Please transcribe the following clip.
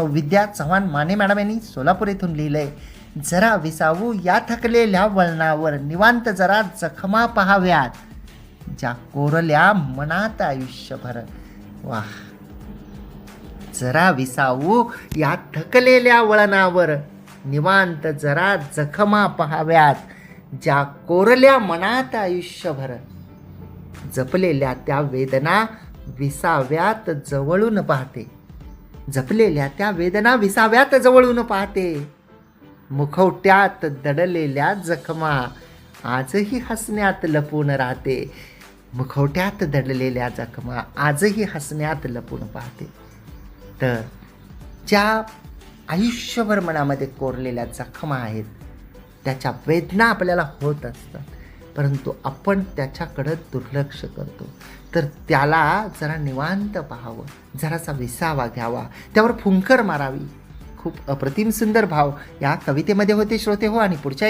Vidya Chavan Mane madam यांनी सोलापूर येथून लिहिलंय. जरा विसावू या थकलेल्या वळणावर, निवांत जरा जखमा पहाव्यात, ज्या कोरल्या मनात आयुष्यभर. वाह. जरा विसावू या थकलेल्या वळणावर, निवांत जरा जखमा पहाव्यात, ज्या कोरल्या मनात आयुष्यभर. जपलेल्या त्या वेदना विसाव्यात जवळून पाहते, जपलेल्या त्या वेदना विसाव्यात जवळून पाहते. मुखवट्यात दडलेल्या जखमा आजही हसण्यात लपून राहते, मुखवट्यात दडलेल्या जखमा आजही हसण्यात लपून पाहते. तर ज्या आयुष्यभर मनामध्ये कोरलेल्या जखमा आहेत, त्याच्या वेदना आपल्याला होत असतात, परंतु आपण त्याच्याकडं दुर्लक्ष करतो. तर त्याला जरा निवांत पाहावं, जरासा विसावा घ्यावा, त्यावर फुंकर मारावी. खूप अप्रतिम सुंदर भाव या कवितेमध्ये होते श्रोते हो. आणि पुढच्या